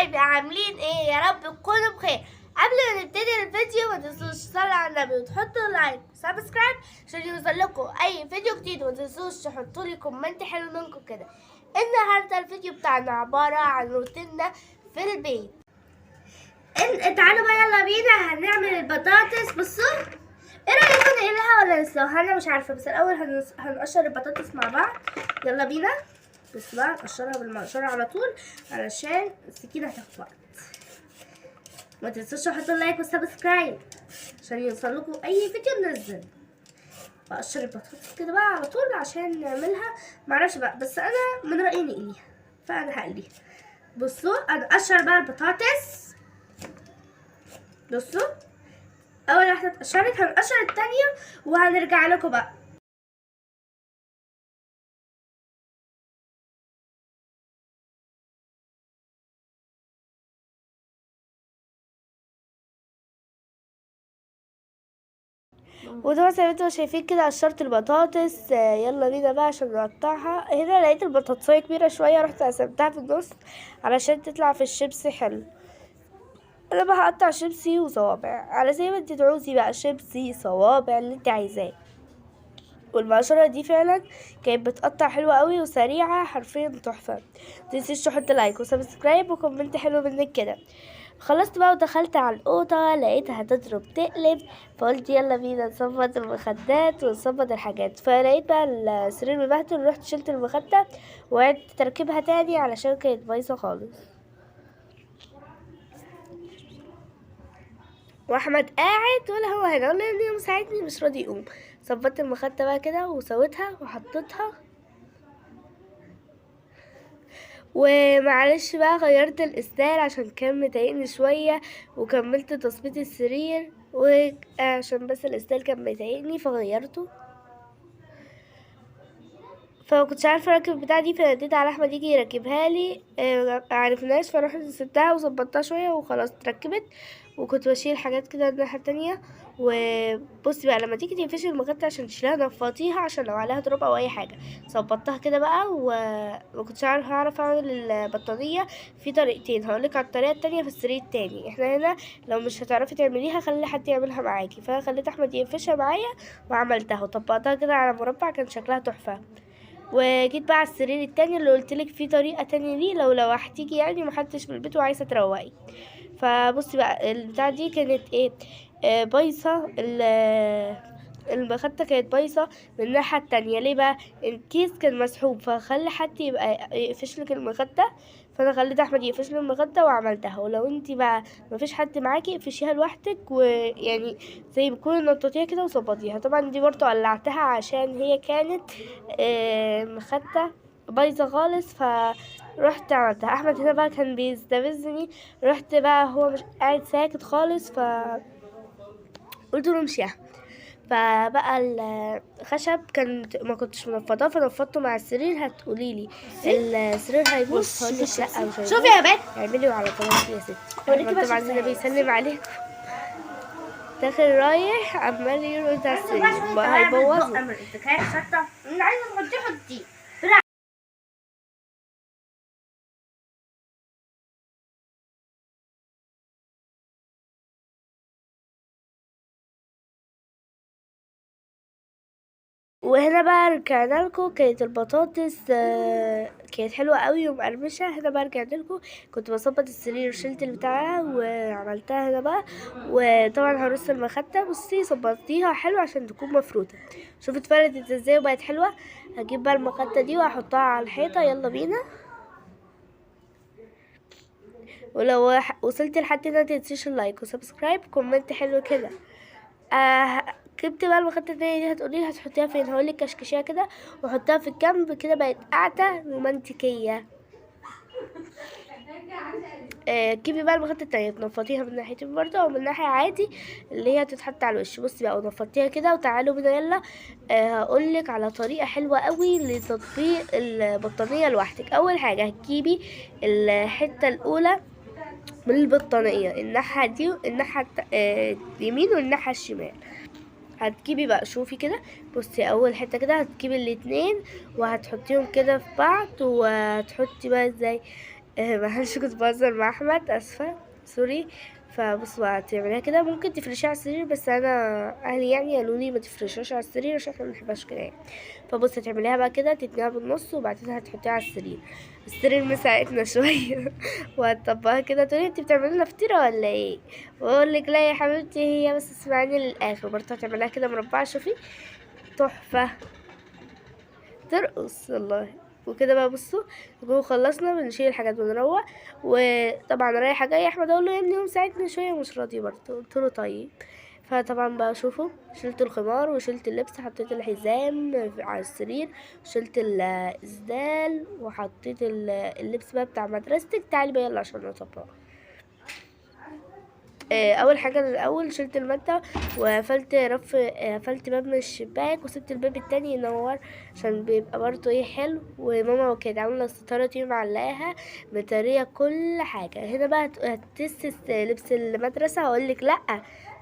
حبايبي، عاملين ايه؟ يا رب تكونوا بخير. قبل ما نبتدي الفيديو ما تنسوش تصلوا على النبي وتحطوا لايك وسبسكرايب عشان يوصلكوا اي فيديو جديد، وما تنسوش تحطوا لي كومنت حلو منكم كده. النهارده الفيديو بتاعنا عباره عن روتيننا في البيت. تعالوا بقى يلا بينا هنعمل البطاطس. بصوا، ايه رايكم نقلها ولا نسلقها؟ انا مش عارفه، بس الاول هنقشر البطاطس مع بعض. يلا بينا. بس بقى نقشرها بالمقشره على طول علشان السكينه هتاخد وقت. ما تنسوش تحطوا اللايك والسبسكرايب عشان يوصلكوا اي فيديو ننزل. بقشر البطاطس كده بقى على طول عشان نعملها. معرفش بقى، بس انا من رايي نقليها، فانا هقليها. بصوا، انا اقشر بقى البطاطس. بصوا، اول واحده اتقشرت هنقشر التانية وهنرجع لكم بقى. وطبعا زي ما انتوا شايفين كده قشرت البطاطس. يلا بينا بقى عشان نقطعها. هنا لقيت البطاطسية كبيرة شوية، رحت قسمتها في النص علشان تطلع في الشيبسي حلو. انا بقى هقطع شيبسي وصوابع على زي ما انت تعوزي بقى، شيبسي صوابع اللي انت عايزاه. والمقشرة دي فعلا كانت بتقطع حلوة قوي وسريعة، حرفيا تحفة. متنسيش تحط لايك وسبسكرايب وكومنت حلو منك كده. خلصت بقى ودخلت على الأوضة، لقيتها هتضرب تقلب، فقلت يلا بينا نظبط المخدات ونظبط الحاجات. فلقيت بقى السرير مبهدل، رحت شلت المخدة وقعدت تركبها تاني علشان كانت بايظة خالص. واحمد قاعد ولا هو هنا ولا انه مساعدني مش راضي يقوم. ظبطت المخدة بقى كده وسويتها وحطيتها، ومعلش بقى غيرت الاسدال عشان كان مضايقني شويه، وكملت تظبيط السرير وعشان بس الاسدال كان مضايقني فغيرته. فما كنتش عارفه اركب البتاعه دي، فناديت على احمد يجي يركبها لي. معرفناش، فرحت سبتها وظبطتها شويه وخلاص اتركبت. وكنت بشيل حاجات كده الناحيه التانية. وبصي بقى، لما تيجي تقفشي المخدة عشان تشيلها نفضيها عشان لو عليها تراب او اي حاجه. ظبطتها كده بقى، وما كنتش هعرف اعمل البطانيه في طريقتين. هقولك على الطريقه التانية في السرير التاني. احنا هنا لو مش هتعرفي تعمليها خلي حد يعملها معاكي، فانا خليت احمد يقفشها معايا وعملتها وطبقتها كده على مربع، كان شكلها تحفه. وجيت بقى على السرير التاني اللي قلتلك فيه طريقة تانية ليه، لو هتيجي يعني محدش من البيت وعايزة تروقي. فبصي بقى البتاعة دي كانت ايه، بايظة. المخدة كانت بايظة من الناحية التانية. ليه بقى؟ الكيس كان مسحوب، فخلي حد يبقى يقفشلك المخدة. فانا خليت احمد يقفشلي المخدة وعملتها. ولو انتي بقى مفيش حد معاكي اقفشيها لوحدك، ويعني زي بتكوني نططيها كده وظبطيها. طبعا دي برضو قلعتها عشان هي كانت مخدة بايظة خالص، فرحت عملتها. احمد هنا بقى كان بيستفزني، رحت بقى هو مش قاعد ساكت خالص، قلت له امشي يا احمد. فبقى الخشب كان ما كنتش منفضاه، فنفضته مع السرير. هتقولي لي السرير هيبوظ؟ هقول لك لا مش هيبوظ. شوفي يا بنت، اعملي على طلباتي يا ستي. احمد طبعا هنا بيسلم عليكم، داخل رايح عمال يرقص على السرير، ما هيبوظه. انت كده خدتها، انا عايزه تحطيه حطيه. وهنا بقى رجعنا لكم، كانت البطاطس كانت حلوه قوي ومقرمشه. هنا بقى رجعت لكم، كنت بظبط السرير وشلت البتاعه وعملتها هنا بقى. وطبعا هرص المخده. بصي ظبطتيها حلو عشان تكون مفروده. شوفي اتفردت ازاي وبقت حلوه. هجيب بقى المخده دي وهحطها على الحيطه. يلا بينا. ولو وصلت لحد هنا متنسيش اللايك وسبسكرايب كومنت حلو كده. جبت بقى المخدة التانية دي. هتقولي هتحطيها فين؟ هقولك كشكشيها كده وحطها في الجنب كده، بقت قاعدة رومانتيكية. جيبي بقى المخدة التانية تنفضيها من ناحيتين برضه او من ناحية عادي اللي هي تتحط على الوش. بصي بقى ونفضيها كده، وتعالوا بينا يلا. هقولك على طريقة حلوة قوي لتطبيق البطانية لوحدك. اول حاجة هتجيبي الحتة الاولى من البطانية، الناحية دي والناحية اليمين والناحية الشمال. هتجيبي بقى، شوفي كده، بصي اول حته كده هتجيبي الاتنين وهتحطيهم كده في بعض، وهتحطي بقى ازاي معلش كنت بهزر مع احمد، اسفه، سوري. فبص بقى هتعمليها كده، ممكن تفرشيها على السرير، بس انا اهلي يعني قالوا لي ما تفرشيهاش على السرير عشان احنا منحبهاش كده يعني. فبص هتعمليها بقى كده، تتنيها بالنص وبعدين هتحطيها على السرير. السرير مساعدنا شويه وهتطبقها كده. تقولي انت بتعملي لنا فطيره ولا ايه؟ واقول لك لا يا حبيبتي، هي بس اسمعيني للاخر. برضه هتعمليها كده مربعه، شوفي تحفه، ترقص والله. وكده بقى بصوا، نكون خلصنا بنشيل الحاجات بنروق. وطبعا رايحه جايه احمد اقول له يا ابني قوم ساعدني شويه، مش راضي برضه. قلت له طيب. فطبعا بقى شوفوا، شلت الخمار وشلت اللبس، حطيت الحزام على السرير، شلت الاسدال وحطيت اللبس بقى بتاع مدرستك. تعالي بقى يلا عشان نطبق. اول حاجه الاول شلت الماده وقفلت رف، قفلت باب من الشباك وسبت الباب التاني ينور عشان بيبقى برضه ايه حلو. وماما كانت عامله الستاره دي معلقاها مطريه كل حاجه. هنا بقى هتسس لبس المدرسه. هقولك لا،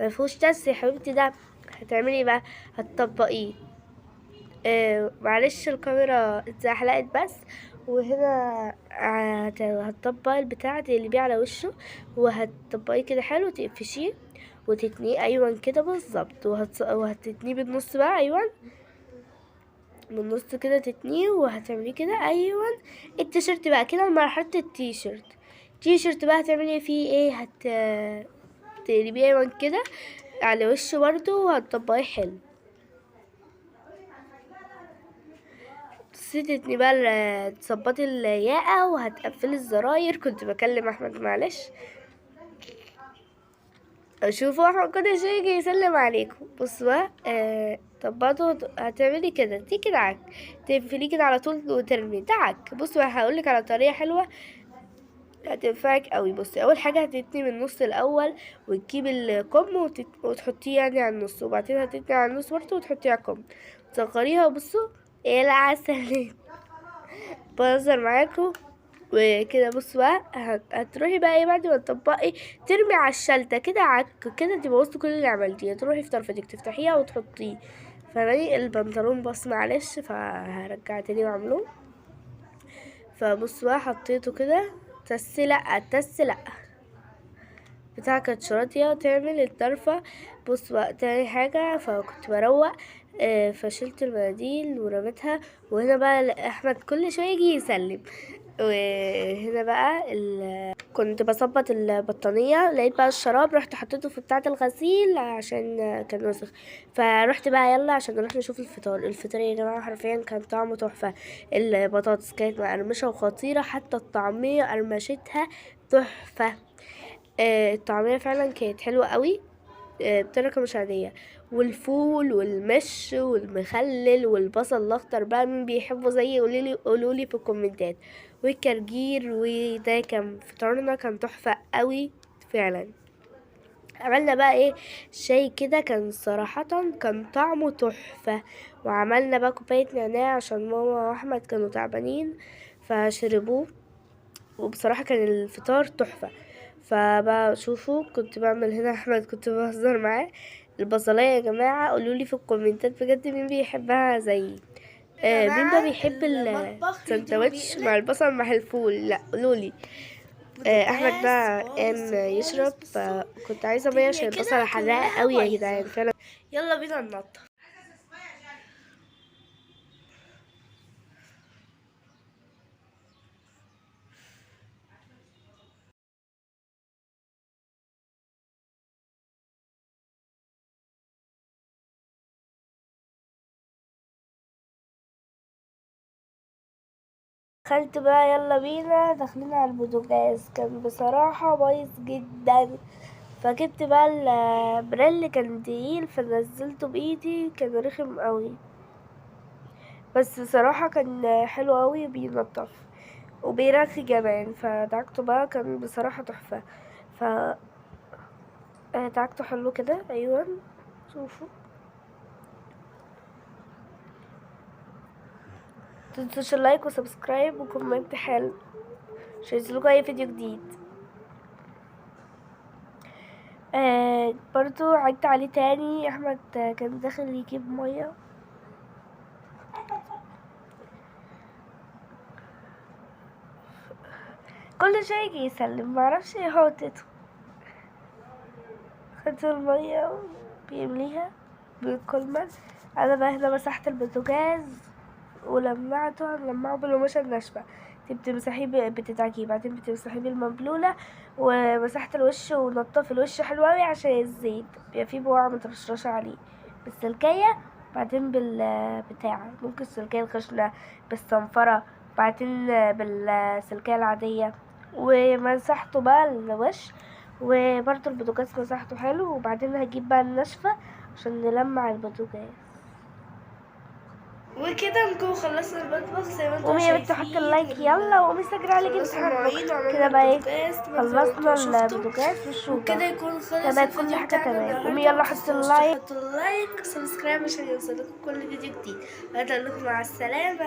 مفيهوش تس يا حبيبتي، ده هتعملي بقى، هتطبقيه. معلش الكاميرا اتزحلقت بس. وهنا هتطبقي البتاع اللي بيه على وشه، وهتطبقيه كده حلو، تقفشيه وتتنيه. ايوه كده بالظبط. وهتتنيه بالنص بقى، ايوه بالنص كده تتنيه وهتعمليه كده، ايوه. التيشيرت بقى كده مرحلة التيشيرت. التيشيرت بقى هتعملي فيه ايه؟ تقلبيه ايوه كده على وشه برضه وهتطبقيه حلو. نسيتني بقى تظبطي الياقة وهتقفلي الزراير. كنت بكلم احمد معلش. شوفوا احمد كل شويه يجي يسلم عليكم. بصوا بقى طبقته. هتعملي كده تيجي دعك، تقفليه كده على طول وترمي دعك. بصوا هقولك على طريقه حلوه هتنفعك قوي. بصي اول حاجه هتتني من النص الاول وتجيبي الكم وتحطيه يعني على النص، وبعدين هتتني على النص برضه وتحطيه على الكم، تصغريها. وبصوا ايه العسل بهزر معاكم. وكده بصوا بقى هتروحي بقى ايه بعد ما تطبقي، ترمي على الشلتة كده عك كده. انتي بوظتي كل اللي عملتيه. تروحي في طرفتك تفتحيها وتحطيه. فاهماني؟ البنطلون باص معلش، فهرجع تاني واعمله. فبصوا بقى حطيته كده، تس لا تس لا بتاع كانت شراطية تعمل الطرفة. بص بقى تاني حاجة، فكنت بروق فشلت المناديل ورميتها. وهنا بقى احمد كل شوية يجي يسلم. وهنا بقى كنت بظبط البطانية، لقيت بقى الشراب، رحت حطيته في بتاعة الغسيل عشان كان وسخ. فرحت بقى يلا عشان نروح نشوف الفطار. الفطار يا جماعة حرفيا كان طعمه تحفة. البطاطس كانت مقرمشة وخطيرة، حتى الطعمية قرمشتها تحفة. الطعمية فعلا كانت حلوة قوي، بطريقة مش عادية. والفول والمش والمخلل والبصل الاخضر بقى مين بيحبه زيي؟ قولولي في الكومنتات. والكرجير. وده كان فطارنا، كان تحفة قوي فعلا. عملنا بقى ايه؟ شاي كده كان صراحة كان طعمه تحفة. وعملنا بقى كوباية نعناع عشان ماما واحمد كانوا تعبانين فشربوه. وبصراحة كان الفطار تحفة. فبقى شوفوا كنت بعمل هنا احمد كنت بهزر معاه. البصلايه يا جماعه قولولي في الكومنتات بجد مين بيحبها زيي. مين بقى بيحب السندوتش مع البصل مع الفول؟ لا قولولي. احمد بقى قام يشرب، فكنت عايزه ميه عشان البصله حراقه قوي يا جدعان فعلا. يلا بينا ننضف. دخلت بقى يلا بينا داخلين على البوتاجاز، كان بصراحة بايظ جدا. فجبت بقى البريل، كان تقيل فنزلته بايدي، كان رخم قوي. بس بصراحة كان حلو قوي، بينضف وبيرخي كمان. فدعكته بقى كان بصراحة تحفة. ف دعكته حلو كده، ايوه شوفوا. متنسوش اللايك وسبسكرايب وكومنت حلو عشان ينزلكوا اي فيديو جديد. برضو عدت عليه تاني. احمد كان داخل يجيب ميه. كل شوية يجي يسلم، معرفش ايه حوطته. خدت المية بيمليها بالكولمن. انا بقى هنا مسحت البوتاجاز ولمعته، هنلمعه بالقماشة الناشفة. انتي بتمسحيه بتدعكيه، بعدين بتمسحيه بالمبلولة، ومسحت الوش ونضف الوش حلو اوي عشان الزيت بيبقى فيه بقع مترشرشة عليه بالسلكية، بعدين بالبتاع ممكن السلكية الخشنة بالصنفرة، بعدين بالسلكية العادية. ومسحته بقى الوش، وبرضه البوتاجاز مسحته حلو، وبعدين هجيب بقى الناشفة عشان نلمع البوتاجاز. وكده نكون خلصنا المطبخ زي ما انتم قومي يا بنتي شايفين. حطي اللايك يلا، وقومي استجري عليكي خلصنا امتحان المواعين بكره. وعملنا كده بقى ايه، البوتاجاز زي ما خلصنا انتوا شفتوا. البوتاجاز والشوكة. وكده يكون خلص كده كل الفيديو حاجة بتاعنا تمام. قومي النهارده. يلا حطي متنسوش اللايك. تحطوا اللايك وسبسكرايب عشان يوصلكم كل فيديو جديد. هقول لكم مع السلامة.